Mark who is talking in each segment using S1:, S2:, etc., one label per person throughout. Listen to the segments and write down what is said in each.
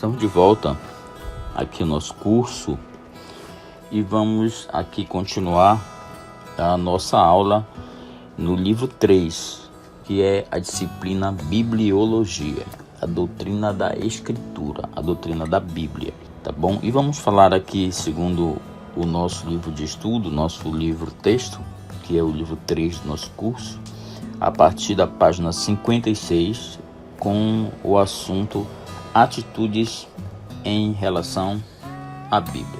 S1: Estamos de volta aqui no nosso curso e vamos aqui continuar a nossa aula no livro 3, que é a disciplina Bibliologia, a doutrina da Escritura, a doutrina da Bíblia, tá bom? E vamos falar aqui, segundo o nosso livro de estudo, nosso livro texto, que é o livro 3 do nosso curso, a partir da página 56, com o assunto atitudes em relação à Bíblia.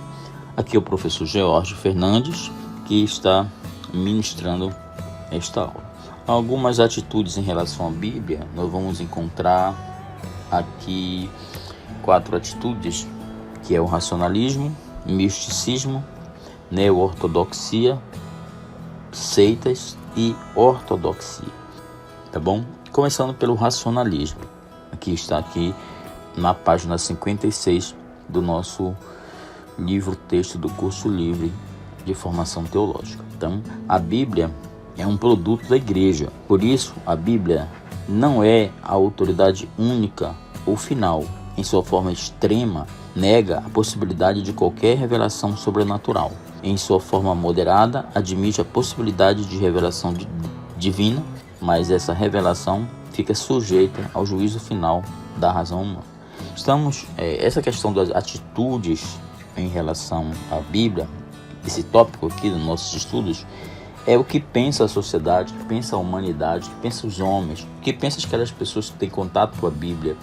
S1: Aqui é o professor George Fernandes, que está ministrando esta aula. Algumas atitudes em relação à Bíblia, nós vamos encontrar aqui 4 atitudes, que é o racionalismo, misticismo, neo-ortodoxia, seitas e ortodoxia, tá bom? Começando pelo racionalismo, aqui está na página 56 do nosso livro texto do curso livre de formação teológica. Então, a Bíblia é um produto da igreja, por isso a Bíblia não é a autoridade única ou final. Em sua forma extrema, nega a possibilidade de qualquer revelação sobrenatural. Em sua forma moderada, admite a possibilidade de revelação divina, mas essa revelação fica sujeita ao juízo final da razão humana. Essa questão das atitudes em relação à Bíblia, esse tópico aqui dos nossos estudos, é o que pensa a sociedade, o que pensa a humanidade, o que pensa os homens, o que pensa aquelas pessoas que têm contato com a Bíblia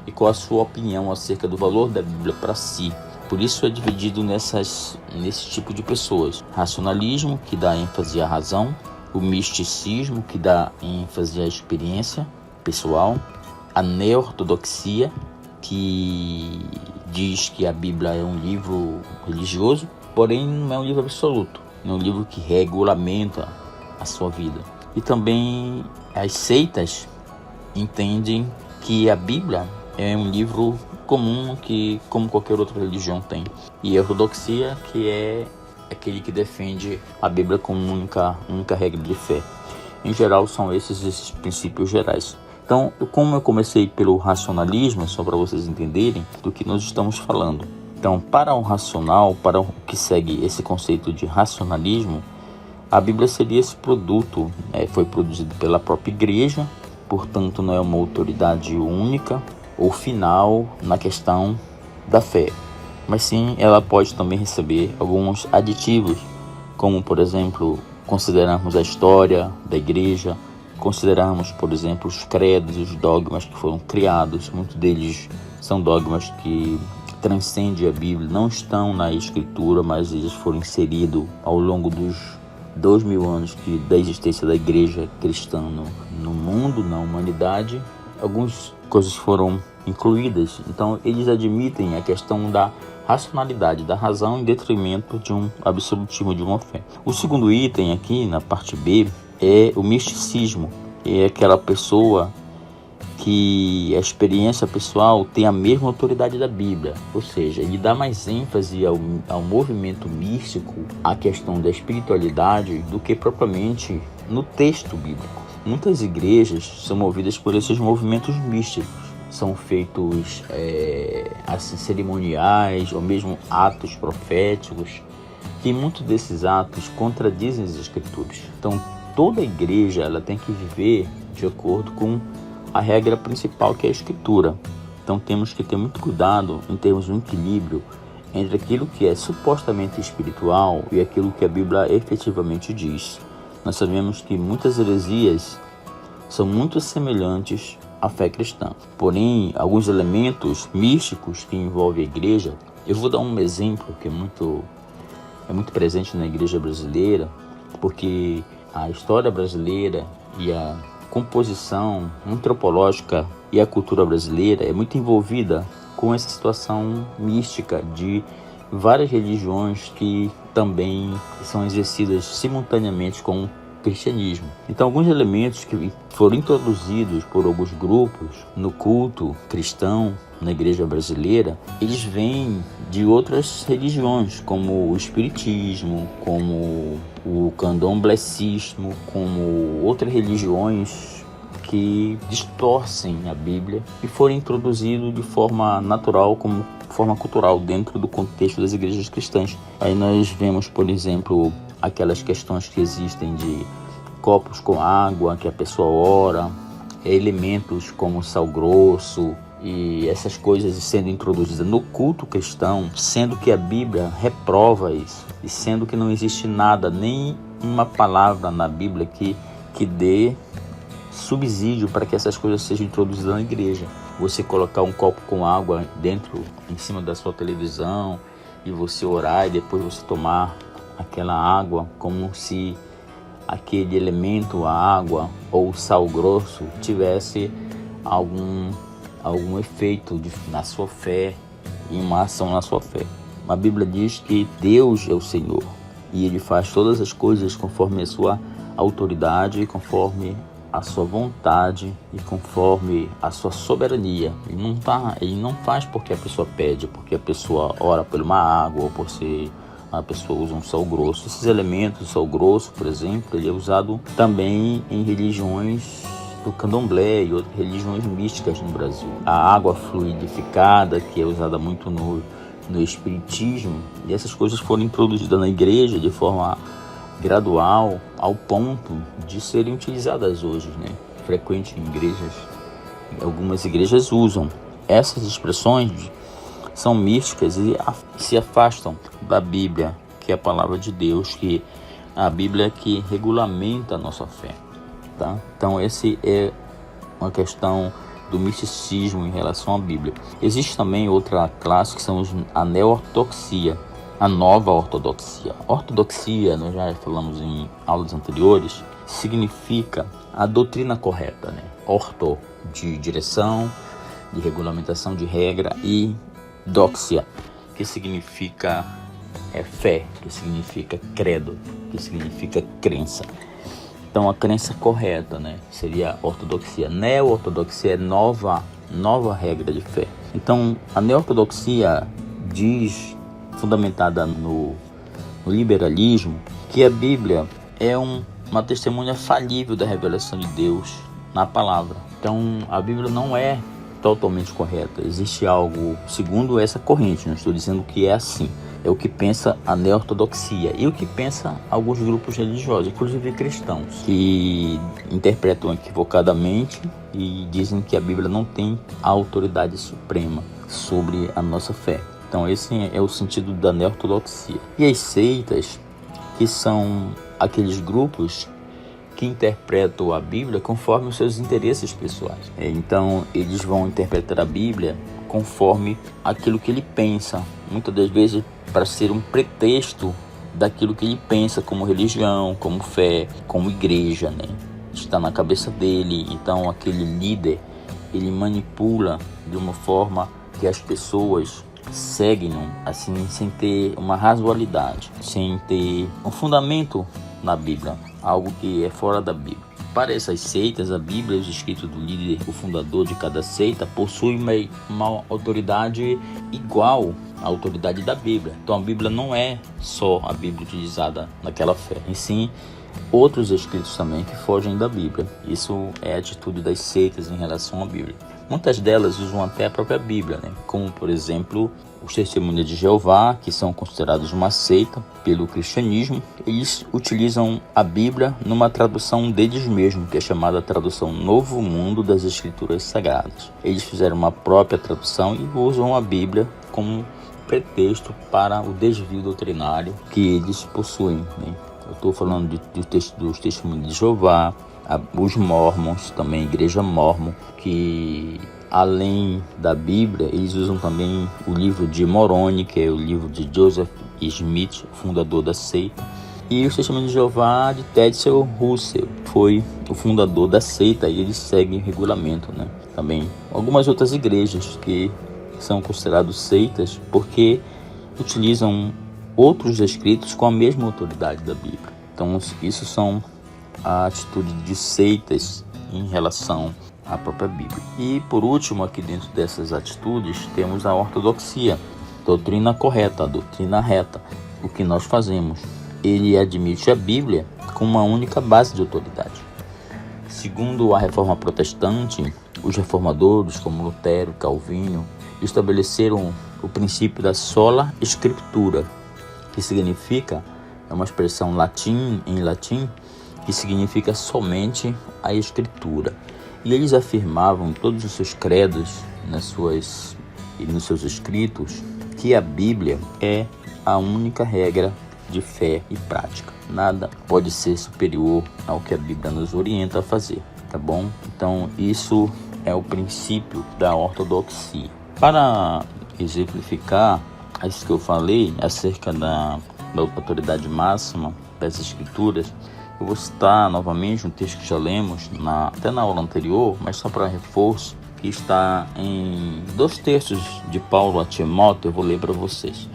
S1: e qual a sua opinião acerca do valor da Bíblia para si. Por isso é dividido nesse tipo de pessoas. Racionalismo, que dá ênfase à razão, o misticismo, que dá ênfase à experiência pessoal, a neo-ortodoxia, que diz que a Bíblia é um livro religioso, porém não é um livro absoluto, é um livro que regulamenta a sua vida. E também as seitas entendem que a Bíblia é um livro comum, que como qualquer outra religião tem. E a ortodoxia, que é aquele que defende a Bíblia como única regra de fé. Em geral, são esses princípios gerais. Então, como eu comecei pelo racionalismo, só para vocês entenderem do que nós estamos falando. Então, para o racional, para o que segue esse conceito de racionalismo, a Bíblia seria esse produto, foi produzido pela própria igreja, portanto não é uma autoridade única ou final na questão da fé. Mas sim, ela pode também receber alguns aditivos, como, por exemplo, considerarmos a história da igreja, considerarmos, por exemplo, os credos, os dogmas que foram criados. Muitos deles são dogmas que transcendem a Bíblia, não estão na Escritura, mas eles foram inseridos ao longo dos 2000 anos da existência da igreja cristã no mundo, na humanidade. Algumas coisas foram incluídas, então eles admitem a questão da racionalidade, da razão, em detrimento de um absolutismo, de uma fé. O segundo item aqui, na parte B, é o misticismo. É aquela pessoa que a experiência pessoal tem a mesma autoridade da Bíblia, ou seja, ele dá mais ênfase ao movimento místico, à questão da espiritualidade, do que propriamente no texto bíblico. Muitas igrejas são movidas por esses movimentos místicos, são feitos assim, cerimoniais ou mesmo atos proféticos, que muitos desses atos contradizem as Escrituras. Então, toda igreja ela tem que viver de acordo com a regra principal, que é a Escritura. Então temos que ter muito cuidado em termos de um equilíbrio entre aquilo que é supostamente espiritual e aquilo que a Bíblia efetivamente diz. Nós sabemos que muitas heresias são muito semelhantes à fé cristã. Porém, alguns elementos místicos que envolvem a igreja, eu vou dar um exemplo que é muito presente na igreja brasileira, porque a história brasileira e a composição antropológica e a cultura brasileira é muito envolvida com essa situação mística de várias religiões que também são exercidas simultaneamente com o cristianismo. Então, alguns elementos que foram introduzidos por alguns grupos no culto cristão na igreja brasileira, eles vêm de outras religiões, como o espiritismo, como o candomblecismo, como outras religiões que distorcem a Bíblia e foram introduzidos de forma natural, como forma cultural, dentro do contexto das igrejas cristãs. Aí nós vemos, por exemplo, aquelas questões que existem de copos com água, que a pessoa ora, elementos como sal grosso e essas coisas sendo introduzidas no culto cristão, sendo que a Bíblia reprova isso, e sendo que não existe nada, nem uma palavra na Bíblia que dê subsídio para que essas coisas sejam introduzidas na igreja. Você colocar um copo com água dentro, em cima da sua televisão, e você orar e depois você tomar aquela água como se aquele elemento, a água ou o sal grosso, tivesse algum efeito na sua fé e uma ação na sua fé. A Bíblia diz que Deus é o Senhor e Ele faz todas as coisas conforme a sua autoridade, conforme a sua vontade e conforme a sua soberania. Ele não faz porque a pessoa pede, porque a pessoa ora por uma água ou porque a pessoa usa um sal grosso. Esses elementos, o sal grosso, por exemplo, ele é usado também em religiões do candomblé e outras religiões místicas no Brasil. A água fluidificada, que é usada muito no espiritismo, e essas coisas foram introduzidas na igreja de forma gradual, ao ponto de serem utilizadas hoje, né? Frequente em igrejas. Algumas igrejas usam essas expressões, são místicas e se afastam da Bíblia, que é a palavra de Deus, que a Bíblia que regulamenta a nossa fé, tá? Então esse é uma questão do misticismo em relação à Bíblia. Existe também outra classe que são a neo-ortodoxia, a nova ortodoxia. Ortodoxia, nós já falamos em aulas anteriores, significa a doutrina correta, né? Orto, de direção, de regulamentação, de regra, e doxia, que significa fé, que significa credo, que significa crença. Então a crença correta, né, seria a ortodoxia. Neo-ortodoxia é nova regra de fé. Então a neo-ortodoxia diz, fundamentada no liberalismo, que a Bíblia é uma testemunha falível da revelação de Deus na palavra. Então a Bíblia não é totalmente correta. Existe algo, segundo essa corrente, não estou dizendo que é assim, é o que pensa a neo-ortodoxia e o que pensa alguns grupos religiosos, inclusive cristãos, que interpretam equivocadamente e dizem que a Bíblia não tem a autoridade suprema sobre a nossa fé. Então esse é o sentido da neo-ortodoxia. E as seitas, que são aqueles grupos que interpretam a Bíblia conforme os seus interesses pessoais. Então eles vão interpretar a Bíblia conforme aquilo que ele pensa, muitas das vezes para ser um pretexto daquilo que ele pensa como religião, como fé, como igreja, né? Está na cabeça dele. Então aquele líder, ele manipula de uma forma que as pessoas seguem assim, sem ter uma razoabilidade, sem ter um fundamento na Bíblia, algo que é fora da Bíblia. Para essas seitas, a Bíblia e os escritos do líder, o fundador de cada seita, possuem uma autoridade igual à autoridade da Bíblia. Então a Bíblia não é só a Bíblia utilizada naquela fé, e sim outros escritos também que fogem da Bíblia. Isso é a atitude das seitas em relação à Bíblia. Muitas delas usam até a própria Bíblia, né? Como, por exemplo, os Testemunhas de Jeová, que são considerados uma seita pelo cristianismo. Eles utilizam a Bíblia numa tradução deles mesmos, que é chamada tradução Novo Mundo das Escrituras Sagradas. Eles fizeram uma própria tradução e usam a Bíblia como pretexto para o desvio doutrinário que eles possuem, né? Eu estou falando dos Testemunhos de Jeová, os Mormons, também a Igreja Mormon, que além da Bíblia, eles usam também o livro de Moroni, que é o livro de Joseph Smith, fundador da seita, e os Testemunhos de Jeová de Tetzel Russell, foi o fundador da seita, e eles seguem o regulamento, né? Também algumas outras igrejas que são consideradas seitas porque utilizam outros escritos com a mesma autoridade da Bíblia. Então isso são a atitude de seitas em relação à própria Bíblia. E por último, aqui dentro dessas atitudes, temos a ortodoxia, doutrina correta, a doutrina reta. O que nós fazemos? Ele admite a Bíblia como uma única base de autoridade. Segundo a Reforma Protestante, os reformadores, como Lutero e Calvino, estabeleceram o princípio da sola scriptura, que significa, é uma expressão em latim, que significa somente a escritura. E eles afirmavam em todos os seus credos, nos seus escritos, que a Bíblia é a única regra de fé e prática. Nada pode ser superior ao que a Bíblia nos orienta a fazer, tá bom? Então isso é o princípio da ortodoxia. Para exemplificar isso que eu falei acerca da autoridade máxima das Escrituras, eu vou citar novamente um texto que já lemos até na aula anterior, mas só para reforço, que está em 2 textos de Paulo a Timóteo. Eu vou ler para vocês.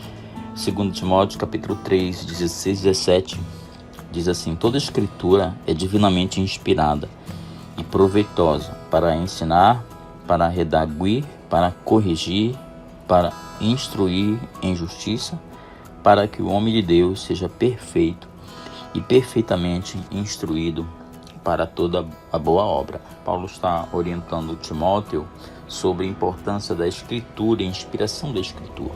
S1: 2 Timóteo capítulo 3, 16 e 17, diz assim: toda escritura é divinamente inspirada e proveitosa para ensinar, para redarguir, para corrigir, para instruir em justiça, para que o homem de Deus seja perfeito e perfeitamente instruído para toda a boa obra. Paulo está orientando Timóteo sobre a importância da escritura e a inspiração da escritura.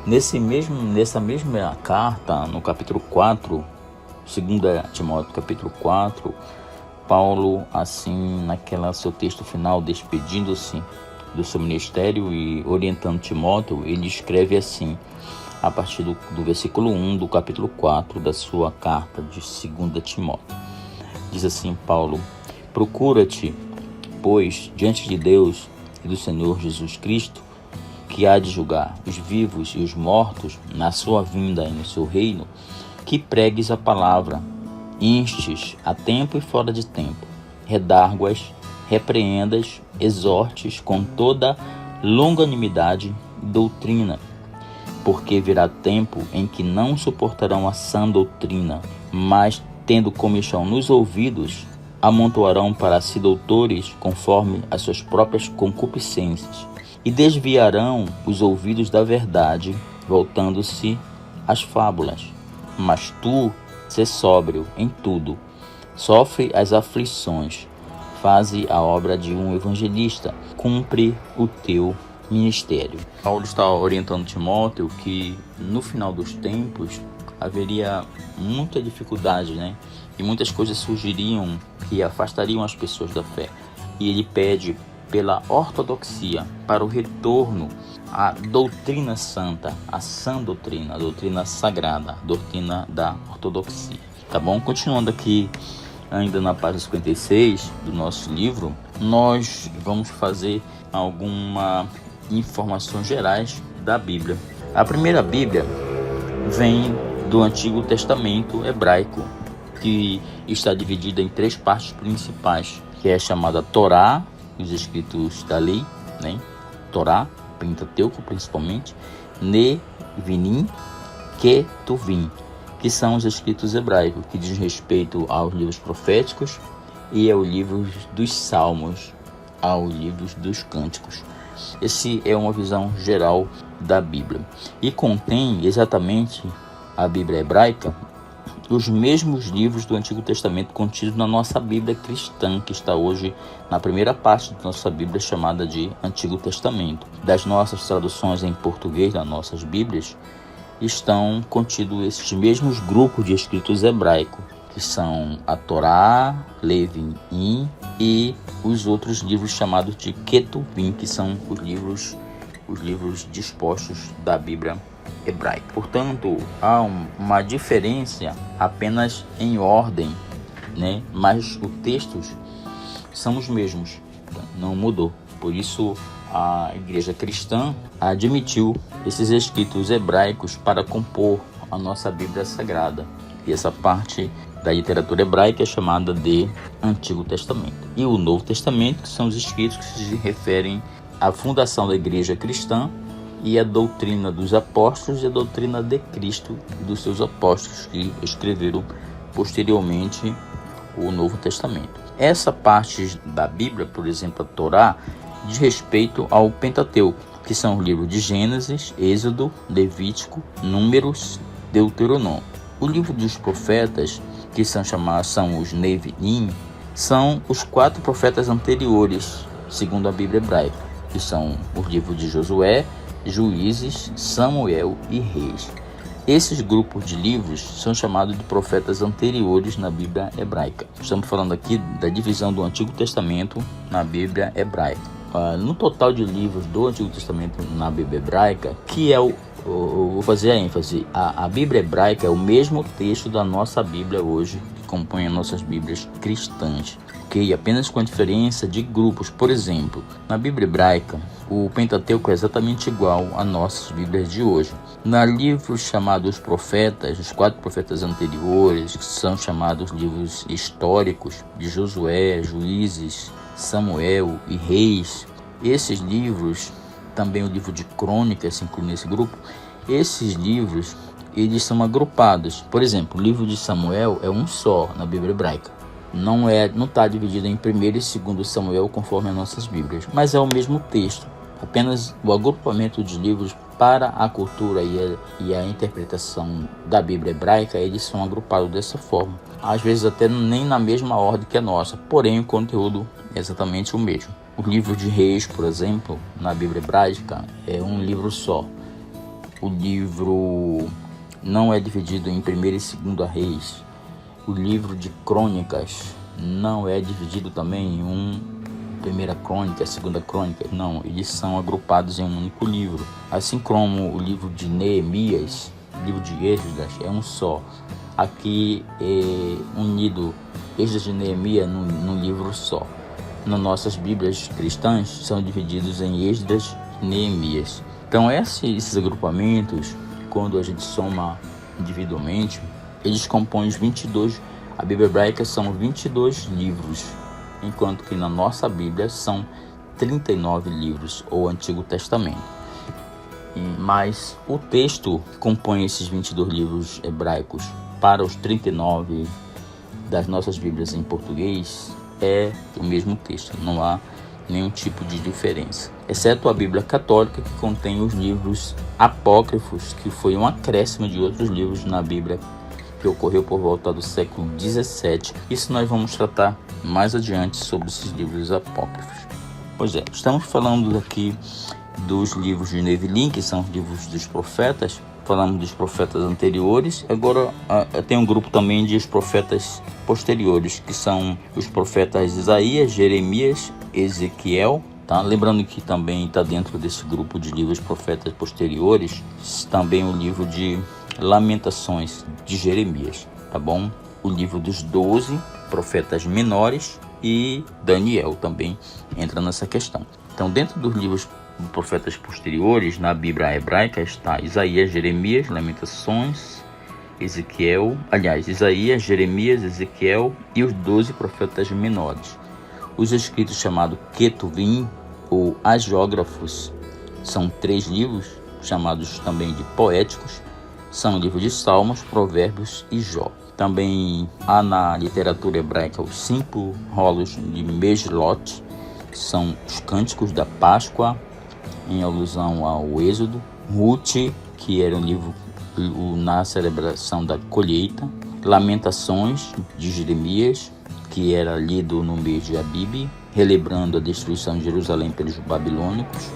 S1: Nessa mesma carta, no capítulo 4, 2 Timóteo capítulo 4, Paulo, assim, naquela seu texto final, despedindo-se do seu ministério e orientando Timóteo, ele escreve assim, a partir do versículo 1 do capítulo 4 da sua carta de 2 Timóteo. Diz assim Paulo: procura-te, pois, diante de Deus e do Senhor Jesus Cristo, que há de julgar os vivos e os mortos na sua vinda e no seu reino, que pregues a palavra, instes a tempo e fora de tempo, redarguas, repreendas, exortes com toda longanimidade e doutrina, porque virá tempo em que não suportarão a sã doutrina, mas, tendo comichão nos ouvidos, amontoarão para si doutores conforme as suas próprias concupiscências, e desviarão os ouvidos da verdade, voltando-se às fábulas. Mas tu, sê sóbrio em tudo, sofre as aflições, faze a obra de um evangelista, cumpre o teu ministério. Paulo está orientando Timóteo que no final dos tempos haveria muita dificuldade, E muitas coisas surgiriam que afastariam as pessoas da fé. E ele pede pela ortodoxia, para o retorno à doutrina santa, a sã doutrina, a doutrina sagrada, a doutrina da ortodoxia. Tá bom? Continuando aqui, ainda na página 56 do nosso livro, nós vamos fazer algumas informações gerais da Bíblia. A primeira Bíblia vem do Antigo Testamento hebraico, que está dividida em 3 partes principais, que é chamada Torá, os escritos da lei, Torá, Pentateuco principalmente, Nevinim, Ketuvim, que são os escritos hebraicos, que diz respeito aos livros proféticos e aos livros dos salmos, aos livros dos cânticos. Essa é uma visão geral da Bíblia. E contém exatamente a Bíblia hebraica os mesmos livros do Antigo Testamento contidos na nossa Bíblia cristã, que está hoje na primeira parte da nossa Bíblia, chamada de Antigo Testamento. Das nossas traduções em português, das nossas Bíblias, estão contidos esses mesmos grupos de escritos hebraicos, que são a Torá, Levin e os outros livros chamados de Ketuvim, que são os livros dispostos da Bíblia hebraica. Portanto, há uma diferença apenas em ordem, mas os textos são os mesmos, não mudou. Por isso, a igreja cristã admitiu esses escritos hebraicos para compor a nossa Bíblia Sagrada. E essa parte da literatura hebraica é chamada de Antigo Testamento. E o Novo Testamento, que são os escritos que se referem à fundação da igreja cristã e a doutrina dos apóstolos e a doutrina de Cristo e dos seus apóstolos, que escreveram posteriormente o Novo Testamento. Essa parte da Bíblia, por exemplo, a Torá, diz respeito ao Pentateuco, que são os livros de Gênesis, Êxodo, Levítico, Números, Deuteronômio. O livro dos profetas, que são os Neviim, são os 4 profetas anteriores, segundo a Bíblia hebraica, que são os livros de Josué, Juízes, Samuel e Reis. Esses grupos de livros são chamados de profetas anteriores na Bíblia hebraica. Estamos falando aqui da divisão do Antigo Testamento na Bíblia hebraica. No total de livros do Antigo Testamento na Bíblia hebraica, que é vou fazer a ênfase, a Bíblia hebraica é o mesmo texto da nossa Bíblia hoje, que compõe as nossas Bíblias cristãs, ok? Apenas com a diferença de grupos. Por exemplo, na Bíblia hebraica, o Pentateuco é exatamente igual às nossas Bíblias de hoje. Na livros chamados profetas, os 4 profetas anteriores, que são chamados livros históricos de Josué, Juízes, Samuel e Reis, esses livros, também o livro de Crônicas se inclui nesse grupo, esses livros eles são agrupados. Por exemplo, o livro de Samuel é um só na Bíblia hebraica. Não está dividido em 1º e 2º Samuel conforme as nossas Bíblias, mas é o mesmo texto. Apenas o agrupamento de livros para a cultura e a interpretação da Bíblia hebraica, eles são agrupados dessa forma. Às vezes até nem na mesma ordem que a nossa, porém o conteúdo é exatamente o mesmo. O livro de Reis, por exemplo, na Bíblia hebraica, é um livro só. O livro não é dividido em 1º e 2º Reis. O livro de Crônicas não é dividido também em 1ª Crônica, 2ª Crônica. Não, eles são agrupados em um único livro. Assim como o livro de Neemias, o livro de Esdras é um só. Aqui é unido Esdras e Neemias num livro só. Nas nossas Bíblias cristãs são divididos em Esdras e Neemias. Então esses agrupamentos, quando a gente soma individualmente, eles compõem os 22. A Bíblia hebraica são 22 livros, enquanto que na nossa Bíblia são 39 livros, ou Antigo Testamento. Mas o texto que compõe esses 22 livros hebraicos para os 39 das nossas Bíblias em português é o mesmo texto, não há nenhum tipo de diferença, exceto a Bíblia católica, que contém os livros apócrifos, que foi um acréscimo de outros livros na Bíblia que ocorreu por volta do século XVII. Isso nós vamos tratar mais adiante sobre esses livros apócrifos. Pois é, estamos falando aqui dos livros de Nevilim, que são os livros dos profetas. Falamos dos profetas anteriores. Agora tem um grupo também de profetas posteriores, que são os profetas Isaías, Jeremias, Ezequiel. Tá? Lembrando que também está dentro desse grupo de livros profetas posteriores também o livro de Lamentações de Jeremias, tá bom? O livro dos 12 profetas menores e Daniel também entra nessa questão. Então, dentro dos livros profetas posteriores, na Bíblia hebraica está Isaías, Jeremias, Lamentações, Ezequiel, Isaías, Jeremias, Ezequiel e os 12 profetas menores. Os escritos chamados Ketuvim ou Agiógrafos são 3 livros, chamados também de poéticos, são o livro de Salmos, Provérbios e Jó. Também há na literatura hebraica os 5 rolos de Mejlot, que são os cânticos da Páscoa, em alusão ao Êxodo. Ruth, que era um livro na celebração da colheita. Lamentações de Jeremias, que era lido no mês de Abibe, relembrando a destruição de Jerusalém pelos babilônicos.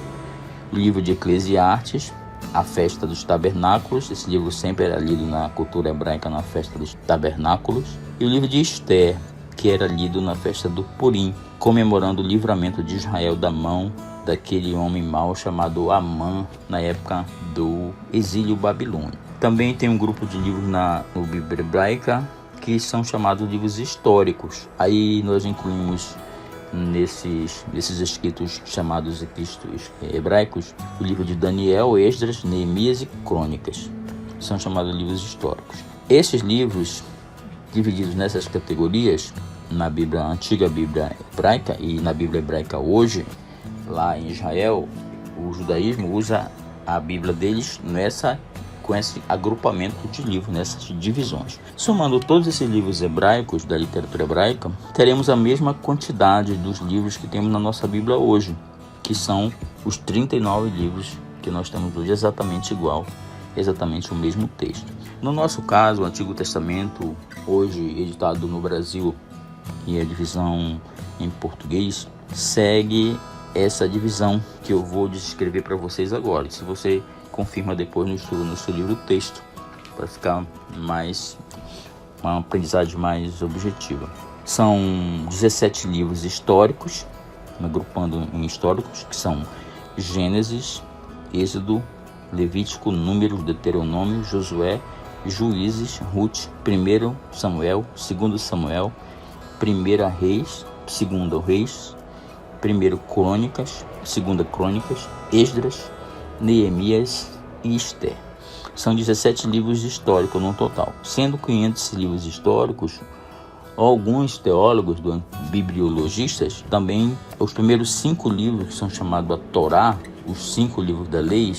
S1: O livro de Eclesiastes, a festa dos tabernáculos. Esse livro sempre era lido na cultura hebraica na festa dos tabernáculos. E o livro de Esther, que era lido na festa do Purim, comemorando o livramento de Israel da mão daquele homem mau chamado Amã, na época do exílio babilônico. Também tem um grupo de livros na Bíblia hebraica que são chamados livros históricos. Aí nós incluímos nesses escritos chamados hebraicos o livro de Daniel, Esdras, Neemias e Crônicas. São chamados livros históricos. Esses livros, divididos nessas categorias, na Bíblia, antiga Bíblia hebraica e na Bíblia hebraica hoje, lá em Israel, o judaísmo usa a Bíblia deles com esse agrupamento de livros, nessas divisões. Somando todos esses livros hebraicos da literatura hebraica, teremos a mesma quantidade dos livros que temos na nossa Bíblia hoje, que são os 39 livros que nós temos hoje, exatamente igual, exatamente o mesmo texto. No nosso caso, o Antigo Testamento, hoje editado no Brasil que é a divisão em português, segue essa divisão que eu vou descrever para vocês agora. Se você confirma depois no seu livro texto, para ficar mais uma aprendizagem mais objetiva. São 17 livros históricos, agrupando em históricos, que são Gênesis, Êxodo, Levítico, Números, Deuteronômio, Josué, Juízes, Ruth, 1 Samuel, 2 Samuel, 1 Reis, 2 Reis, 1 Crônicas, 2 Crônicas, Esdras, Neemias e Esther. São 17 livros históricos no total. Sendo que entre esses livros históricos, alguns teólogos, bibliologistas, também os primeiros 5 livros, que são chamados a Torá, os 5 livros da lei,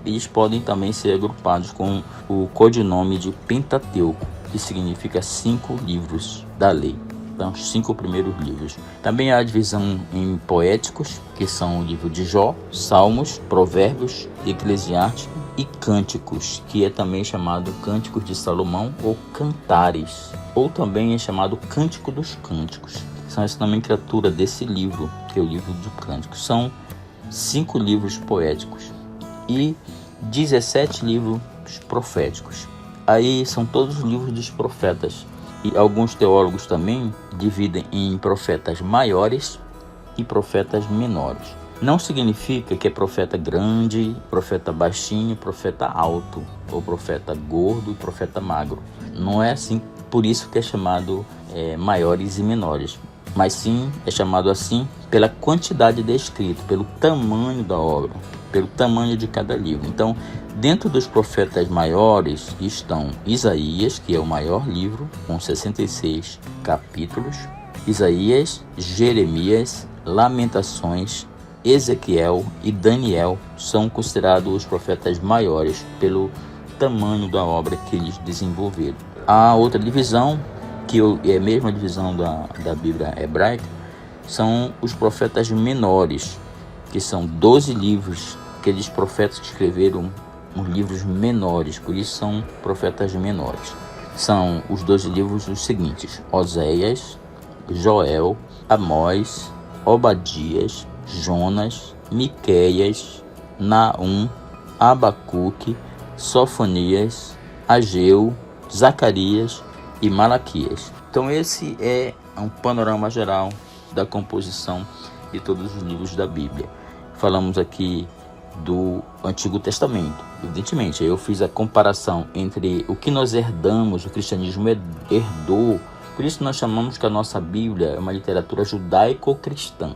S1: eles podem também ser agrupados com o codinome de Pentateuco, que significa 5 livros da lei. Então, os 5 primeiros livros. Também há a divisão em poéticos, que são o livro de Jó, Salmos, Provérbios, Eclesiastes e Cânticos, que é também chamado Cânticos de Salomão ou Cantares, ou também é chamado Cântico dos Cânticos. São essa nomenclatura desse livro, que é o livro de Cânticos. São 5 livros poéticos e 17 livros proféticos. Aí são todos os livros dos profetas. E alguns teólogos também dividem em profetas maiores e profetas menores. Não significa que é profeta grande, profeta baixinho, profeta alto, ou profeta gordo e profeta magro. Não é assim, por isso que é chamado maiores e menores. Mas sim, é chamado assim pela quantidade de escrito, pelo tamanho da obra, pelo tamanho de cada livro. Então, dentro dos profetas maiores estão Isaías, que é o maior livro, com 66 capítulos, Isaías, Jeremias, Lamentações, Ezequiel e Daniel são considerados os profetas maiores pelo tamanho da obra que eles desenvolveram. A outra divisão, que é a mesma divisão da Bíblia hebraica, são os profetas menores, que são 12 livros. Aqueles profetas que escreveram os livros menores, por isso são profetas menores. São os 12 livros os seguintes: Oséias, Joel, Amós, Obadias, Jonas, Miqueias, Naum, Abacuque, Sofonias, Ageu, Zacarias e Malaquias. Então esse é um panorama geral da composição de todos os livros da Bíblia. Falamos aqui do Antigo Testamento. Evidentemente, eu fiz a comparação entre o que nós herdamos, o cristianismo herdou. Por isso nós chamamos que a nossa Bíblia é uma literatura judaico-cristã,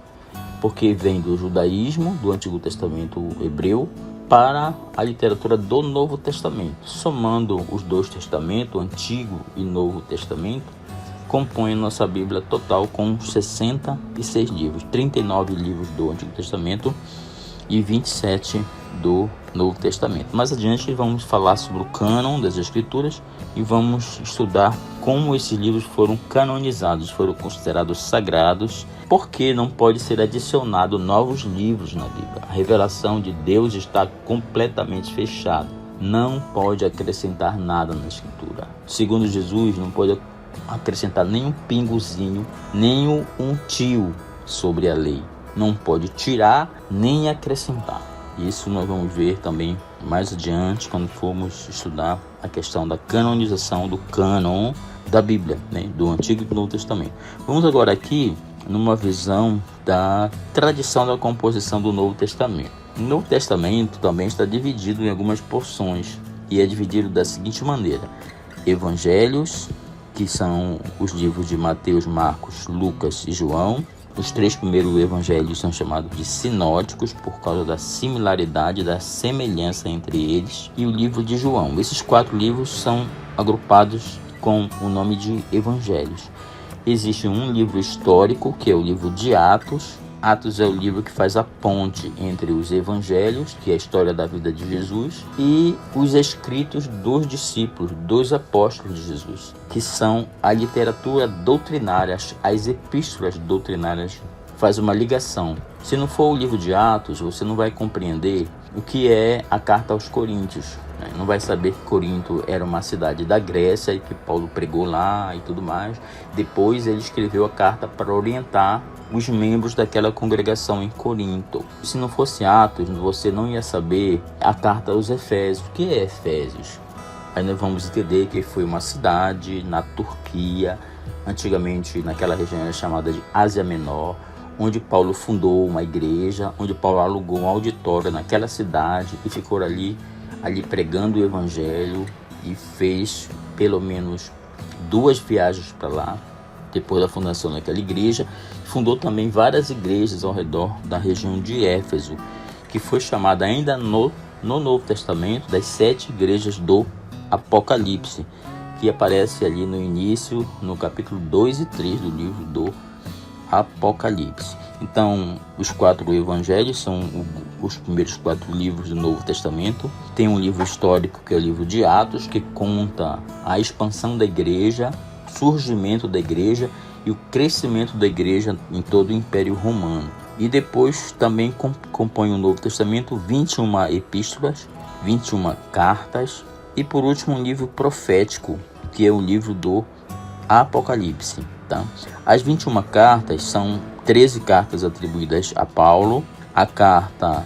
S1: porque vem do judaísmo, do Antigo Testamento hebreu, para a literatura do Novo Testamento. Somando os dois testamentos, o Antigo e Novo Testamento, compõe a nossa Bíblia total com 66 livros, 39 livros do Antigo Testamento e 27 do Novo Testamento. Mais adiante vamos falar sobre o cânon das Escrituras e vamos estudar como esses livros foram canonizados, foram considerados sagrados, porque não pode ser adicionado novos livros na Bíblia. A revelação de Deus está completamente fechada. Não pode acrescentar nada na Escritura. Segundo Jesus, não pode acrescentar nem um pingozinho, nem um tio sobre a lei. Não pode tirar nem acrescentar. Isso nós vamos ver também mais adiante, quando formos estudar a questão da canonização do cânon da Bíblia, né? Do Antigo e do Novo Testamento. Vamos agora aqui numa visão da tradição da composição do Novo Testamento. O Novo Testamento também está dividido em algumas porções e é dividido da seguinte maneira: Evangelhos, que são os livros de Mateus, Marcos, Lucas e João. Os 3 primeiros evangelhos são chamados de sinóticos por causa da similaridade, da semelhança entre eles, e o livro de João. Esses 4 livros são agrupados com o nome de evangelhos. Existe um livro histórico, que é o livro de Atos. Atos é o livro que faz a ponte entre os evangelhos, que é a história da vida de Jesus, e os escritos dos discípulos, dos apóstolos de Jesus, que são a literatura doutrinária, as epístolas doutrinárias. Faz uma ligação. Se não for o livro de Atos, você não vai compreender o que é a carta aos Coríntios. Não vai saber que Corinto era uma cidade da Grécia e que Paulo pregou lá e tudo mais. Depois ele escreveu a carta para orientar os membros daquela congregação em Corinto. Se não fosse Atos, você não ia saber a carta aos Efésios. O que é Efésios? Aí nós vamos entender que foi uma cidade na Turquia, antigamente naquela região era chamada de Ásia Menor, onde Paulo fundou uma igreja, onde Paulo alugou um auditório naquela cidade e ficou ali pregando o evangelho, e fez pelo menos 2 viagens para lá, depois da fundação daquela igreja. Fundou também várias igrejas ao redor da região de Éfeso, que foi chamada ainda no Novo Testamento das 7 igrejas do Apocalipse, que aparece ali no início, no capítulo 2 e 3 do livro do Apocalipse. Então, os 4 evangelhos são os primeiros 4 livros do Novo Testamento. Tem um livro histórico, que é o livro de Atos, que conta a expansão da igreja, surgimento da igreja e o crescimento da igreja em todo o Império Romano. E depois também compõe o Novo Testamento 21 epístolas, 21 cartas e, por último, um livro profético, que é o livro do Apocalipse. Tá? As 21 cartas são 13 cartas atribuídas a Paulo, a carta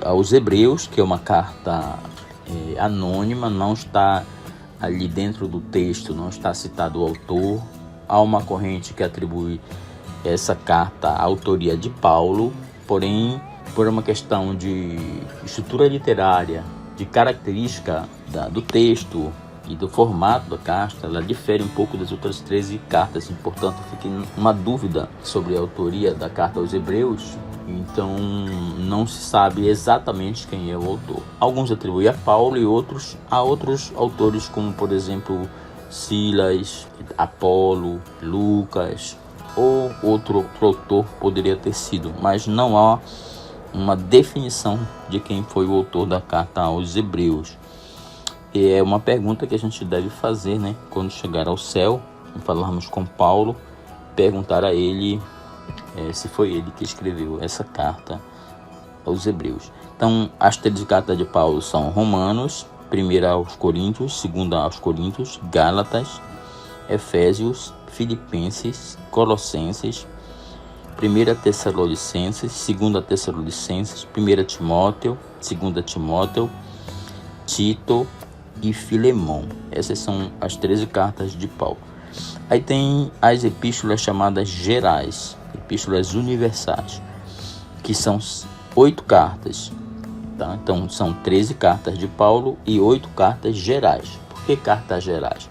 S1: aos Hebreus, que é uma carta anônima, não está ali dentro do texto, não está citado o autor. Há uma corrente que atribui essa carta à autoria de Paulo, porém, por uma questão de estrutura literária, de característica do texto e do formato da carta, ela difere um pouco das outras 13 cartas, e, portanto, fica uma dúvida sobre a autoria da carta aos Hebreus. Então, não se sabe exatamente quem é o autor. Alguns atribuem a Paulo e outros a outros autores, como, por exemplo, Silas, Apolo, Lucas, ou outro autor poderia ter sido, mas não há uma definição de quem foi o autor da carta aos Hebreus. E é uma pergunta que a gente deve fazer, né? Quando chegar ao céu e falarmos com Paulo, perguntar a ele se foi ele que escreveu essa carta aos Hebreus. Então, as 13 cartas de Paulo são Romanos, 1 aos Coríntios, 2 aos Coríntios, Gálatas, Efésios, Filipenses, Colossenses, 1 Tessalonicenses, 2 Tessalonicenses, 1 Timóteo, 2 Timóteo, Tito e Filemão. Essas são as 13 cartas de Paulo. Aí tem as epístolas chamadas gerais, epístolas universais, que são 8 cartas. Tá? Então são 13 cartas de Paulo e 8 cartas gerais. Por que cartas gerais?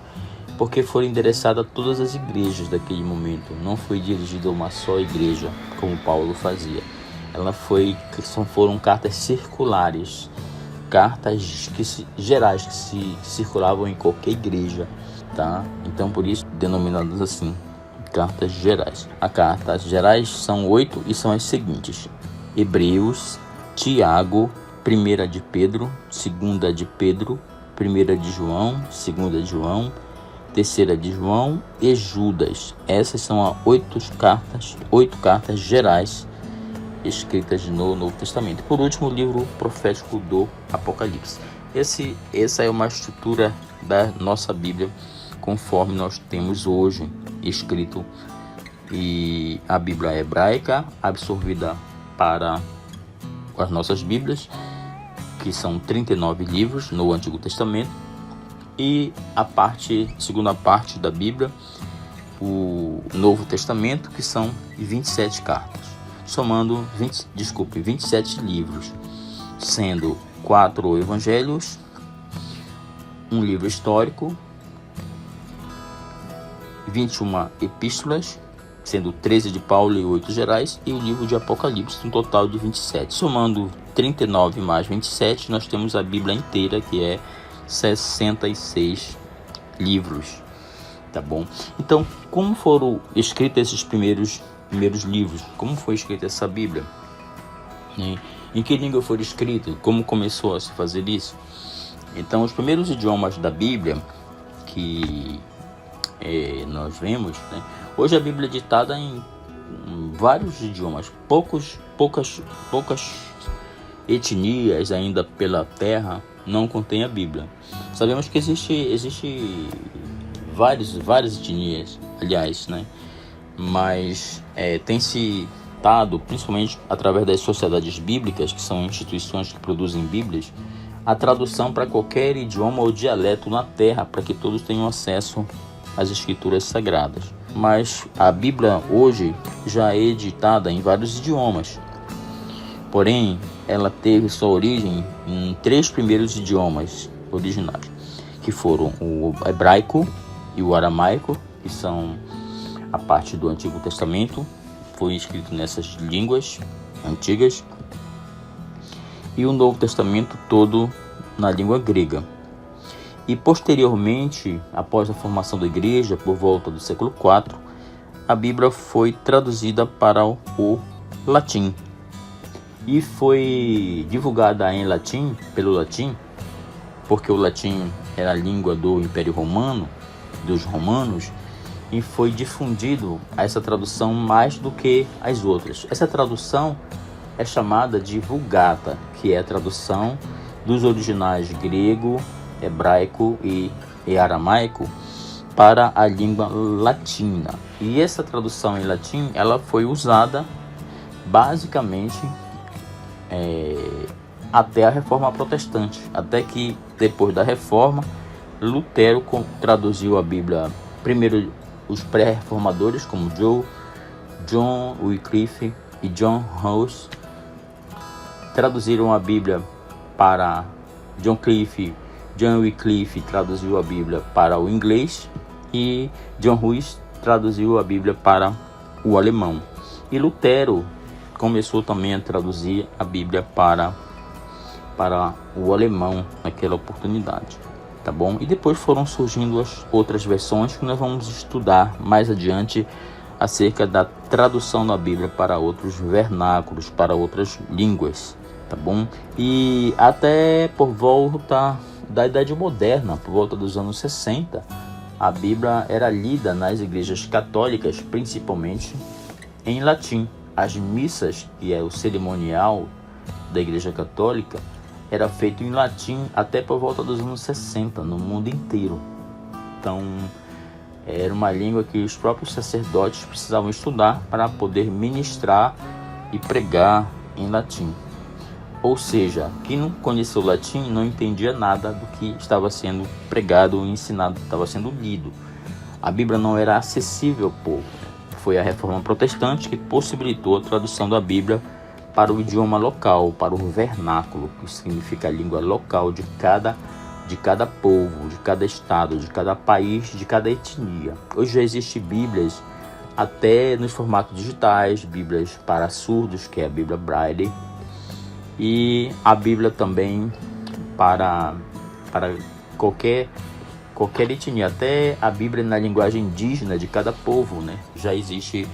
S1: Porque foram endereçadas a todas as igrejas daquele momento. Não foi dirigida a uma só igreja, como Paulo fazia. Foram cartas circulares, cartas gerais que se circulavam em qualquer igreja, tá? Então, por isso, denominadas assim, cartas gerais. As cartas gerais são 8 e são as seguintes: Hebreus, Tiago, 1 de Pedro, 2 de Pedro, 1 de João, 2 de João, 3 de João e Judas. Essas são as 8 cartas gerais escritas no Novo Testamento. Por último, o livro profético do Apocalipse. Essa é uma estrutura da nossa Bíblia, conforme nós temos hoje escrito, e a Bíblia hebraica absorvida para as nossas Bíblias, que são 39 livros no Antigo Testamento, e a segunda parte da Bíblia, o Novo Testamento, que são 27 cartas, somando 27 livros, sendo 4 evangelhos, um livro histórico, 21 epístolas, sendo 13 de Paulo e 8 gerais, e o livro de Apocalipse, um total de 27. Somando 39 mais 27, nós temos a Bíblia inteira, que é 66 livros, tá bom? Então, como foram escritos esses primeiros livros? Como foi escrita essa Bíblia? Em que língua foi escrito? Como começou a se fazer isso? Então, os primeiros idiomas da Bíblia que nós vemos, né? Hoje a Bíblia é ditada em vários idiomas, poucas etnias ainda pela terra não contém a Bíblia. Sabemos que existe várias etnias, aliás, né? Mas tem se dado, principalmente através das sociedades bíblicas, que são instituições que produzem Bíblias, a tradução para qualquer idioma ou dialeto na terra, para que todos tenham acesso às escrituras sagradas. Mas a Bíblia hoje já é editada em vários idiomas. Porém, ela teve sua origem em 3 primeiros idiomas originais, que foram o hebraico e o aramaico, que são a parte do Antigo Testamento, foi escrito nessas línguas antigas, e o Novo Testamento todo na língua grega. E posteriormente, após a formação da igreja, por volta do século IV, a Bíblia foi traduzida para o latim e foi divulgada em latim, pelo latim, porque o latim era a língua do Império Romano, dos romanos, e foi difundido essa tradução mais do que as outras. Essa tradução é chamada de Vulgata, que é a tradução dos originais grego, hebraico e aramaico para a língua latina. E essa tradução em latim, ela foi usada basicamente até a Reforma Protestante, até que depois da Reforma, Lutero traduziu a Bíblia. Primeiro os pré-reformadores como John Wycliffe e John Hus traduziram a Bíblia para John Wycliffe traduziu a Bíblia para o inglês e John Hus traduziu a Bíblia para o alemão. E Lutero começou também a traduzir a Bíblia para o alemão naquela oportunidade, tá bom? E depois foram surgindo as outras versões que nós vamos estudar mais adiante acerca da tradução da Bíblia para outros vernáculos, para outras línguas, tá bom? E até por volta da Idade Moderna, por volta dos anos 60, a Bíblia era lida nas igrejas católicas, principalmente em latim. As missas, que é o cerimonial da Igreja Católica, era feito em latim até por volta dos anos 60, no mundo inteiro. Então, era uma língua que os próprios sacerdotes precisavam estudar para poder ministrar e pregar em latim. Ou seja, quem não conheceu o latim não entendia nada do que estava sendo pregado ou ensinado, estava sendo lido. A Bíblia não era acessível ao povo. Foi a Reforma Protestante que possibilitou a tradução da Bíblia para o idioma local, para o vernáculo, que significa a língua local de cada povo, de cada estado, de cada país, de cada etnia. Hoje já existem Bíblias até nos formatos digitais, Bíblias para surdos, que é a Bíblia Braille, e a Bíblia também para qualquer etnia, até a Bíblia na linguagem indígena de cada povo, né? Já existe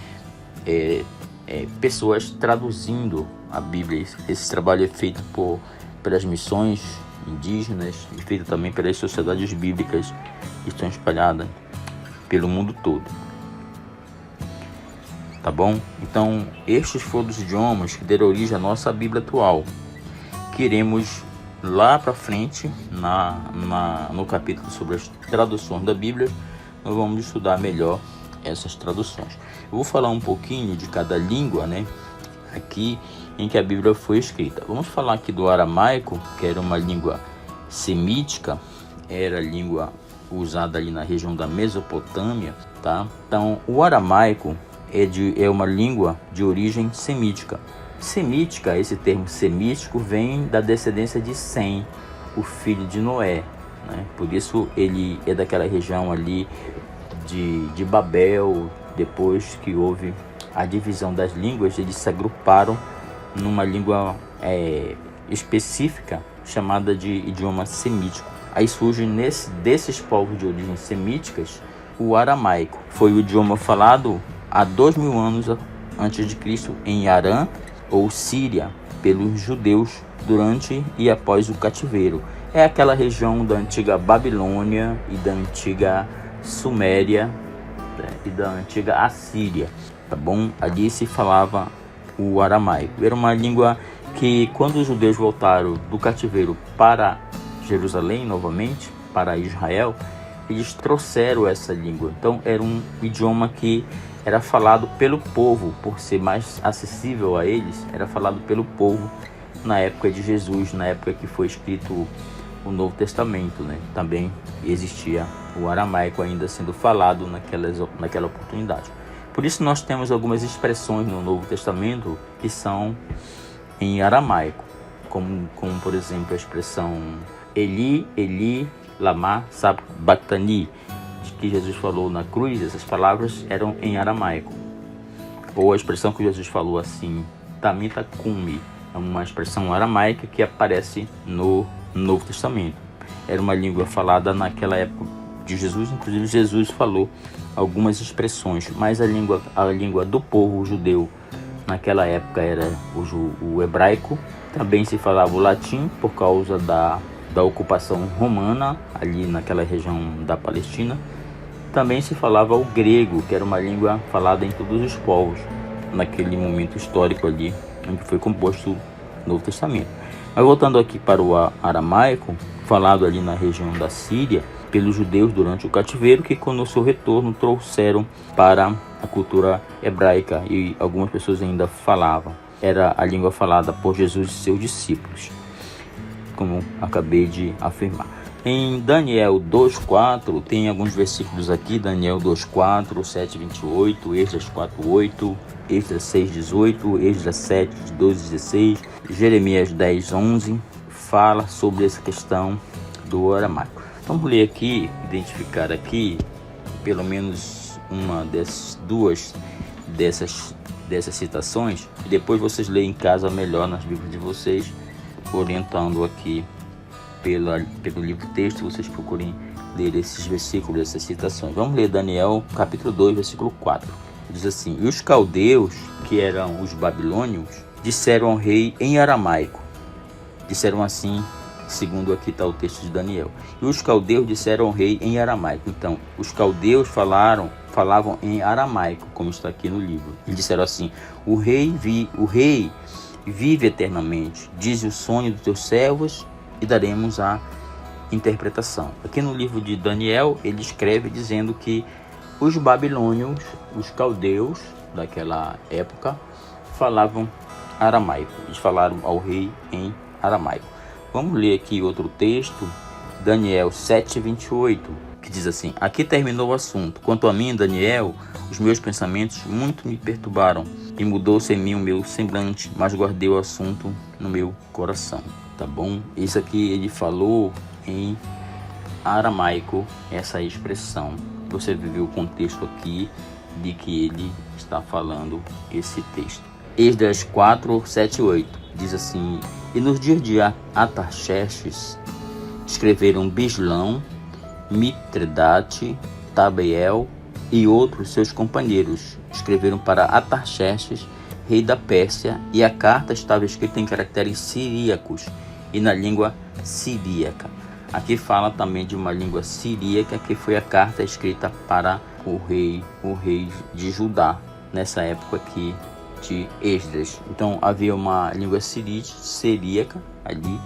S1: pessoas traduzindo a Bíblia. Esse trabalho é feito pelas missões indígenas e feito também pelas sociedades bíblicas que estão espalhadas pelo mundo todo, tá bom? Então, estes foram os idiomas que deram origem à nossa Bíblia atual. Queremos lá para frente, no capítulo sobre as traduções da Bíblia, nós vamos estudar melhor essas traduções. Eu vou falar um pouquinho de cada língua, né, aqui em que a Bíblia foi escrita. Vamos falar aqui do aramaico, que era uma língua semítica, era a língua usada ali na região da Mesopotâmia, tá? Então, o aramaico é uma língua de origem semítica. Semítica, esse termo semítico vem da descendência de Sem, o filho de Noé, né? Por isso ele é daquela região ali de Babel. Depois que houve a divisão das línguas, eles se agruparam numa língua específica chamada de idioma semítico. Aí surge desses povos de origem semíticas o aramaico. Foi o idioma falado há 2000 anos antes de Cristo em Arã ou Síria pelos judeus durante e após o cativeiro. É aquela região da antiga Babilônia e da antiga Suméria, né, e da antiga Assíria, tá bom? Ali se falava o aramaico. Era uma língua que quando os judeus voltaram do cativeiro para Jerusalém novamente, para Israel, eles trouxeram essa língua. Então era um idioma que era falado pelo povo, por ser mais acessível a eles, era falado pelo povo na época de Jesus, na época que foi escrito o Novo Testamento, né? Também existia o aramaico ainda sendo falado naquela oportunidade. Por isso nós temos algumas expressões no Novo Testamento que são em aramaico, como por exemplo a expressão Eli, Eli, lama sabachthani, que Jesus falou na cruz. Essas palavras eram em aramaico. Ou a expressão que Jesus falou assim, Tamita Kumi, é uma expressão aramaica que aparece no Novo Testamento. Era uma língua falada naquela época de Jesus, inclusive Jesus falou algumas expressões, mas a língua do povo judeu naquela época era o hebraico. Também se falava o latim por causa da ocupação romana ali naquela região da Palestina. Também se falava o grego, que era uma língua falada em todos os povos naquele momento histórico ali onde foi composto o Novo Testamento. Mas voltando aqui para o aramaico, falado ali na região da Síria pelos judeus durante o cativeiro, que quando o seu retorno trouxeram para a cultura hebraica, e algumas pessoas ainda falavam. Era a língua falada por Jesus e seus discípulos, como acabei de afirmar. Em Daniel 2:4 tem alguns versículos aqui, Daniel 2:4, 7:28, Esdras 4:8, Esdras 6:18, Esdras 7:12-16, Jeremias 10:11, fala sobre essa questão do aramaico. Vamos ler aqui, identificar aqui pelo menos uma duas dessas citações, e depois vocês leem em casa melhor nas Bíblias de vocês, orientando aqui pelo livro texto. Vocês procurem ler esses versículos, essas citações. Vamos ler Daniel capítulo 2, versículo 4. Diz assim: E os caldeus, que eram os babilônios, disseram ao rei em aramaico. Disseram assim, segundo aqui está o texto de Daniel. E os caldeus disseram ao rei em aramaico. Então, os caldeus falavam em aramaico, como está aqui no livro. E disseram assim: o rei vive eternamente. Diz o sonho dos teus servos e daremos a interpretação. Aqui no livro de Daniel, ele escreve dizendo que os babilônios, os caldeus daquela época, falavam aramaico. Eles falaram ao rei em aramaico. Vamos ler aqui outro texto, Daniel 7:28, que diz assim: aqui terminou o assunto. Quanto a mim, Daniel, os meus pensamentos muito me perturbaram, e mudou-se em mim o meu semblante, mas guardei o assunto no meu coração. Tá bom? Isso aqui ele falou em aramaico, essa expressão. Você viu o contexto aqui de que ele está falando esse texto. Esdras 4, 7 e 8 diz assim: e nos dias de Atarxerxes escreveram Bislão, Mitredate, Tabeel e outros seus companheiros. Escreveram para Atarxerxes, rei da Pérsia, e a carta estava escrita em caracteres siríacos e na língua siríaca. Aqui fala também de uma língua siríaca, que foi a carta escrita para o rei de Judá, nessa época aqui de Esdras. Então havia uma língua siríaca ali,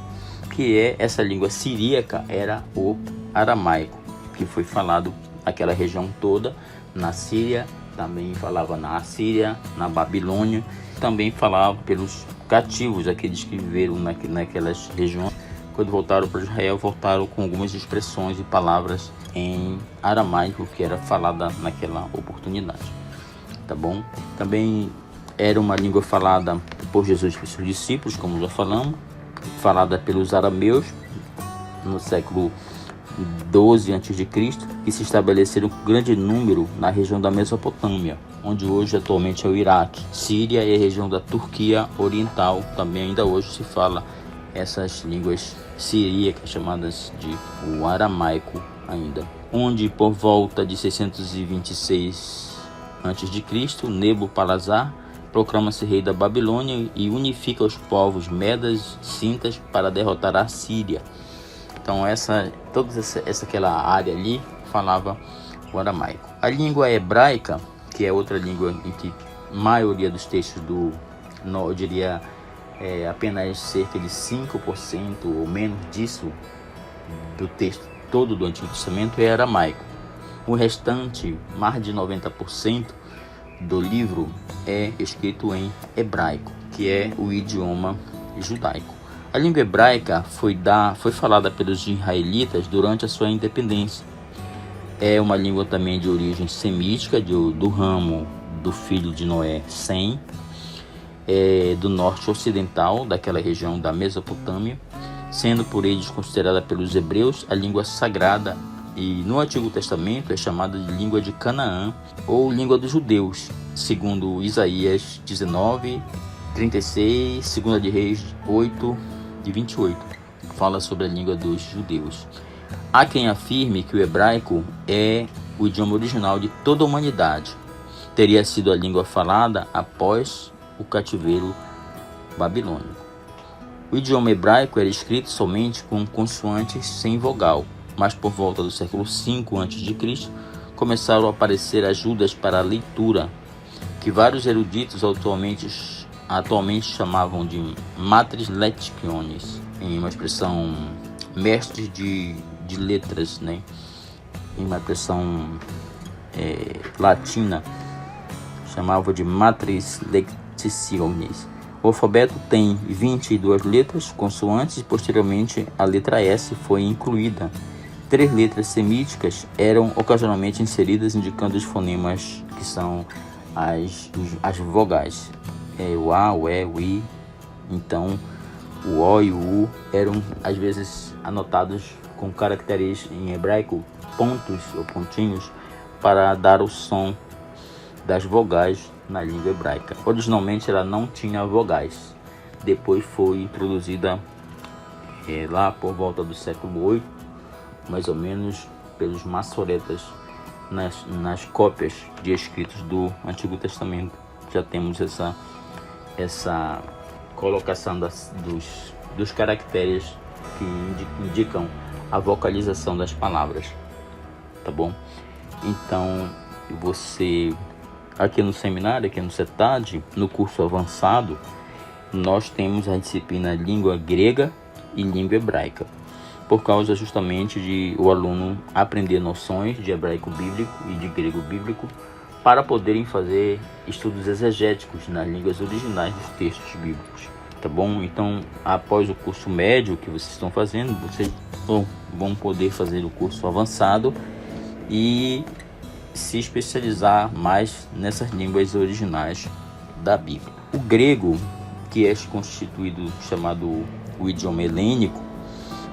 S1: que essa língua siríaca era o aramaico, que foi falado naquela região toda, na Síria, também falava na Assíria, na Babilônia, também falava pelos cativos, aqueles que viveram naquelas regiões. Quando voltaram para Israel, voltaram com algumas expressões e palavras em aramaico que era falada naquela oportunidade. Tá bom? Também era uma língua falada por Jesus e seus discípulos, como já falamos, falada pelos arameus no século 12 a.C., que se estabeleceram com grande número na região da Mesopotâmia, onde hoje atualmente é o Iraque, Síria e a região da Turquia Oriental. Também ainda hoje se fala essas línguas siríacas, chamadas de o aramaico ainda. Onde por volta de 626 a.C., Nabopolassar proclama-se rei da Babilônia e unifica os povos medas e cintas para derrotar a Síria. Então toda aquela área ali falava o aramaico. A língua hebraica, que é outra língua em que a maioria dos textos eu diria apenas cerca de 5% ou menos disso do texto todo do Antigo Testamento é aramaico. O restante, mais de 90% do livro é escrito em hebraico, que é o idioma judaico. A língua hebraica foi falada pelos israelitas durante a sua independência. É uma língua também de origem semítica, do ramo do filho de Noé, Sem, do norte ocidental daquela região da Mesopotâmia, sendo por eles considerada pelos hebreus a língua sagrada, e no Antigo Testamento é chamada de língua de Canaã ou língua dos judeus, segundo Isaías 19, 36, 2 de Reis 8 e 28, fala sobre a língua dos judeus. Há quem afirme que o hebraico é o idioma original de toda a humanidade. Teria sido a língua falada após o cativeiro babilônico. O idioma hebraico era escrito somente com consoantes sem vogal, mas por volta do século V a.C. começaram a aparecer ajudas para a leitura, que vários eruditos atualmente chamavam de matris lexicones, em uma expressão mestres de letras, né? Em uma expressão latina, chamavam de matris lexicones. O alfabeto tem 22 letras, consoantes, e posteriormente a letra S foi incluída. 3 letras semíticas eram ocasionalmente inseridas, indicando os fonemas que são as vogais. O A, o E, o I. Então, o O e o U eram às vezes anotados com caracteres em hebraico, pontos ou pontinhos, para dar o som das vogais na língua hebraica. Originalmente ela não tinha vogais. Depois foi introduzida lá por volta do século VIII, mais ou menos, pelos maçoretas nas cópias de escritos do Antigo Testamento. Já temos essa colocação dos caracteres que indicam a vocalização das palavras, tá bom? Então, você aqui no seminário, aqui no CETAD, no curso avançado, nós temos a disciplina língua grega e língua hebraica, por causa justamente de o aluno aprender noções de hebraico bíblico e de grego bíblico para poderem fazer estudos exegéticos nas línguas originais dos textos bíblicos, tá bom? Então, após o curso médio que vocês estão fazendo, vocês vão poder fazer o curso avançado e se especializar mais nessas línguas originais da Bíblia. O grego, que é constituído, chamado o idioma helênico,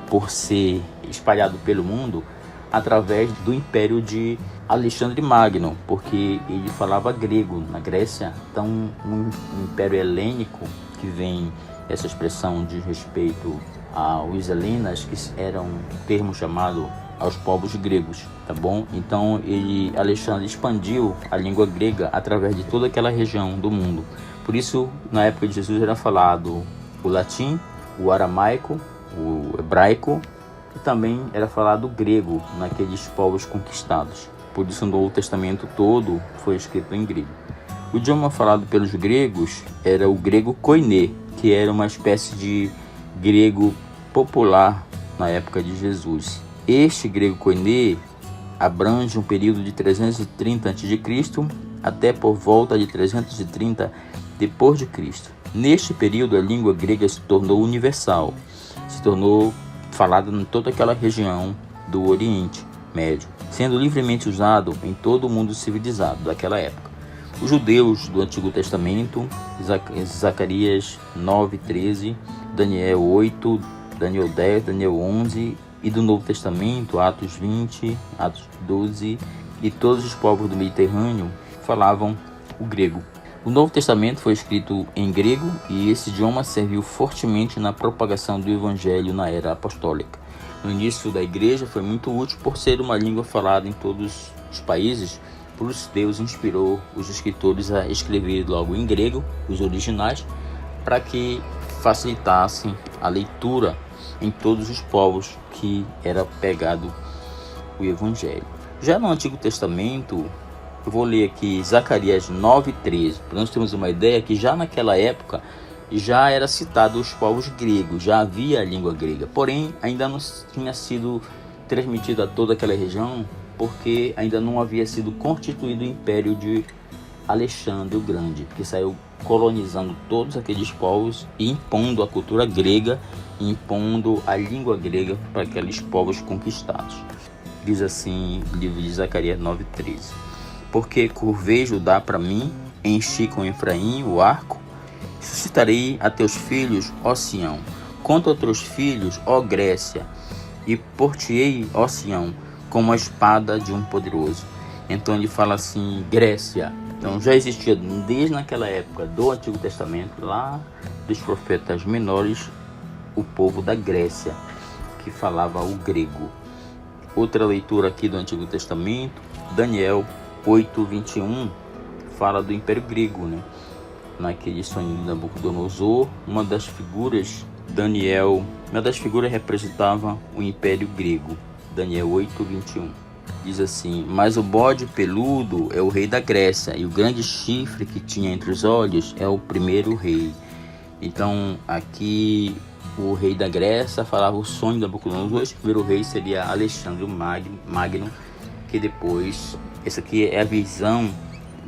S1: por ser espalhado pelo mundo através do império de Alexandre Magno, porque ele falava grego na Grécia. Então, um império helênico, que vem essa expressão de respeito aos helenas, que era um termo chamado aos povos gregos, tá bom? Então Alexandre expandiu a língua grega através de toda aquela região do mundo. Por isso, na época de Jesus era falado o latim, o aramaico, o hebraico, e também era falado o grego naqueles povos conquistados. Por isso, o Novo Testamento todo foi escrito em grego. O idioma falado pelos gregos era o grego koiné, que era uma espécie de grego popular na época de Jesus. Este grego koiné abrange um período de 330 a.C. até por volta de 330 depois de Cristo. Neste período, a língua grega se tornou universal, se tornou falada em toda aquela região do Oriente Médio, sendo livremente usado em todo o mundo civilizado daquela época. Os judeus do Antigo Testamento, Zacarias 9:13, Daniel 8, Daniel 10, Daniel 11, e do Novo Testamento, Atos 20, Atos 12, e todos os povos do Mediterrâneo falavam o grego. O Novo Testamento foi escrito em grego e esse idioma serviu fortemente na propagação do Evangelho na era apostólica. No início da igreja foi muito útil por ser uma língua falada em todos os países, por isso Deus inspirou os escritores a escrever logo em grego, os originais, para que facilitassem a leitura em todos os povos que era pregado o Evangelho. Já no Antigo Testamento, eu vou ler aqui Zacarias 9:13, para nós termos uma ideia que já naquela época já era citado os povos gregos, já havia a língua grega, porém ainda não tinha sido transmitido a toda aquela região, porque ainda não havia sido constituído o Império de Alexandre o Grande, que saiu colonizando todos aqueles povos e impondo a cultura grega, impondo a língua grega para aqueles povos conquistados. Diz assim o livro de Zacarias 9:13: porque curvei Judá para mim, enchi com Efraim o arco, suscitarei a teus filhos, ó Sião, contra os teus filhos, ó Grécia, e por-te-ei, ó Sião, como a espada de um poderoso. Então ele fala assim, Grécia. Então já existia desde naquela época do Antigo Testamento, lá dos profetas menores, o povo da Grécia, que falava o grego. Outra leitura aqui do Antigo Testamento, Daniel 8:21, fala do Império Grego, né? Naquele sonho de Nabucodonosor, uma das figuras representava o Império Grego. Daniel 8:21 diz assim: mas o bode peludo é o rei da Grécia, e o grande chifre que tinha entre os olhos é o primeiro rei. Então aqui o rei da Grécia falava o sonho de Nabucodonosor. Esse primeiro rei seria Alexandre o Magno, que depois, essa aqui é a visão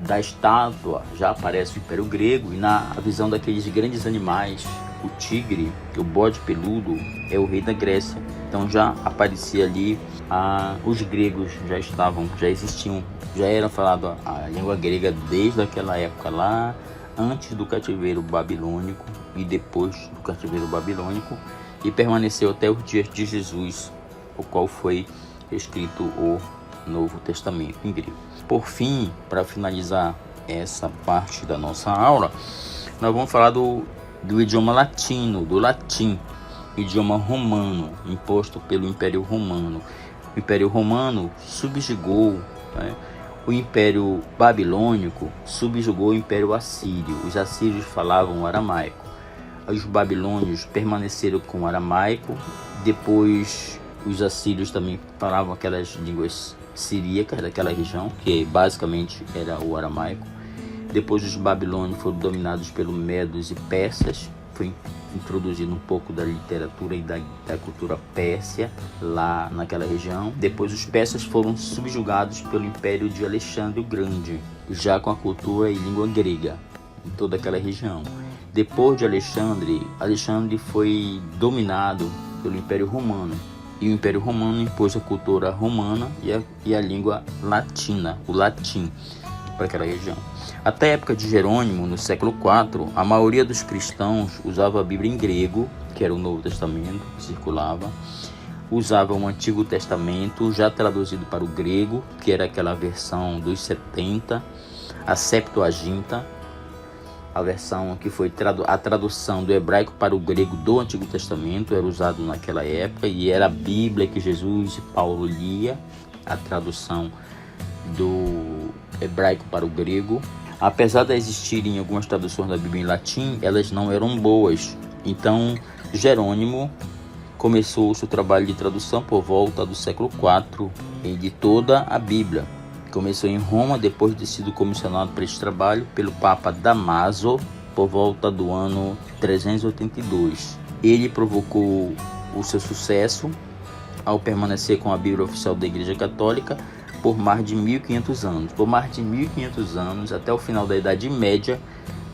S1: da estátua, já aparece o Império Grego, e na visão daqueles grandes animais, o tigre, o bode peludo, é o rei da Grécia. Então já aparecia ali, os gregos já existiam, já era falado a língua grega desde aquela época lá, antes do cativeiro babilônico e depois do cativeiro babilônico, e permaneceu até os dias de Jesus, o qual foi escrito o Novo Testamento em grego. Por fim, para finalizar essa parte da nossa aula, nós vamos falar do idioma latino, do latim, idioma romano, imposto pelo Império Romano. O Império Romano subjugou, né, o Império Babilônico subjugou o Império Assírio. Os assírios falavam o aramaico. Os babilônios permaneceram com o aramaico. Depois, os assírios também falavam aquelas línguas siríacas daquela região, que basicamente era o aramaico. Depois, os babilônios foram dominados pelos medos e persas. Foi introduzido um pouco da literatura e da cultura pérsia lá naquela região. Depois os persas foram subjugados pelo Império de Alexandre o Grande, já com a cultura e língua grega em toda aquela região. Depois de Alexandre foi dominado pelo Império Romano, e o Império Romano impôs a cultura romana e a língua latina, o latim, para aquela região. Até a época de Jerônimo, no século IV, a maioria dos cristãos usava a Bíblia em grego, que era o Novo Testamento, que circulava. Usava o Antigo Testamento, já traduzido para o grego, que era aquela versão dos 70, a Septuaginta, a versão que foi a tradução do hebraico para o grego do Antigo Testamento, era usado naquela época, e era a Bíblia que Jesus e Paulo lia, a tradução do hebraico para o grego. Apesar de existirem algumas traduções da Bíblia em latim, elas não eram boas. Então, Jerônimo começou o seu trabalho de tradução por volta do século IV de toda a Bíblia. Começou em Roma, depois de ter sido comissionado para esse trabalho pelo Papa Damaso, por volta do ano 382. Ele provocou o seu sucesso ao permanecer com a Bíblia oficial da Igreja Católica por mais de 1500 anos. Por mais de 1500 anos, até o final da Idade Média,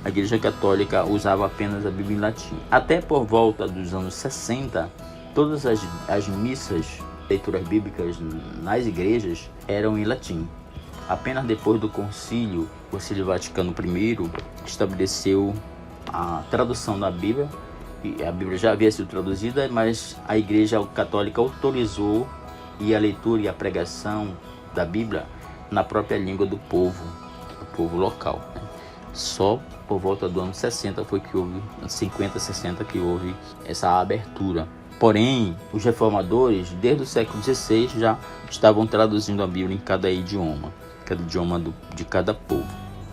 S1: a Igreja Católica usava apenas a Bíblia em latim. Até por volta dos anos 60, todas as missas, leituras bíblicas nas igrejas eram em latim. Apenas depois do Concílio Vaticano I, estabeleceu a tradução da Bíblia, e a Bíblia já havia sido traduzida, mas a Igreja Católica autorizou a leitura e a pregação da Bíblia na própria língua do povo local, né? Só por volta do ano 60 foi que houve, 50, 60, que houve essa abertura. Porém, os reformadores, desde o século XVI, já estavam traduzindo a Bíblia em cada idioma de cada povo,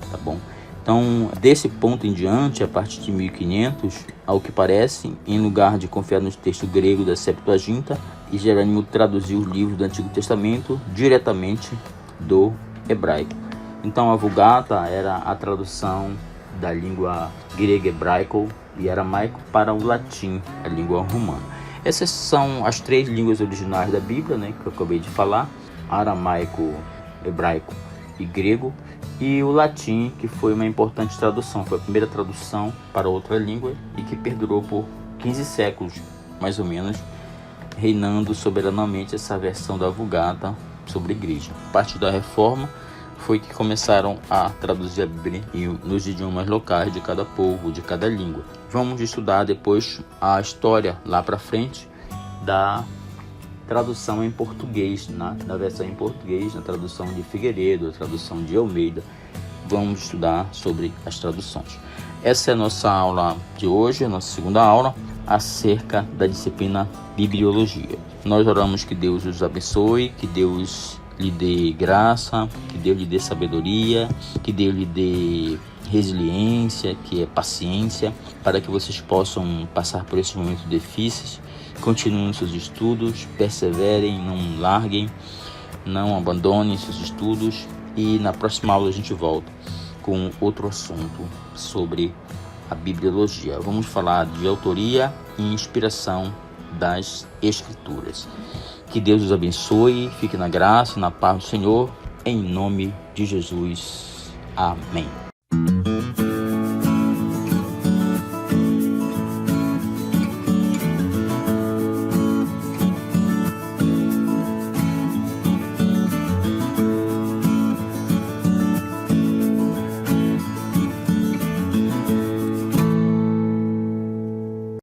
S1: tá bom? Então, desse ponto em diante, a partir de 1500, ao que parece, em lugar de confiar nos textos gregos da Septuaginta, Jerônimo traduziu os livros do Antigo Testamento diretamente do hebraico. Então, a Vulgata era a tradução da língua grega hebraica e aramaico para o latim, a língua romana. Essas são as 3 línguas originais da Bíblia, né, que eu acabei de falar: aramaico, hebraico e grego, e o latim, que foi uma importante tradução, foi a primeira tradução para outra língua e que perdurou por 15 séculos, mais ou menos, reinando soberanamente essa versão da Vulgata sobre a igreja. A partir da Reforma foi que começaram a traduzir a Bíblia nos idiomas locais de cada povo, de cada língua. Vamos estudar depois a história lá para frente da tradução em português, na versão em português, na tradução de Figueiredo, a tradução de Almeida. Vamos estudar sobre as traduções. Essa é a nossa aula de hoje, a nossa segunda aula, acerca da disciplina Bibliologia. Nós oramos que Deus os abençoe, que Deus lhe dê graça, que Deus lhe dê sabedoria, que Deus lhe dê resiliência, que é paciência, para que vocês possam passar por esses momentos difíceis. Continuem seus estudos, perseverem, não larguem, não abandonem seus estudos, e na próxima aula a gente volta com outro assunto sobre a Bibliologia. Vamos falar de autoria e inspiração das Escrituras. Que Deus os abençoe, fique na graça, na paz do Senhor, em nome de Jesus. Amém.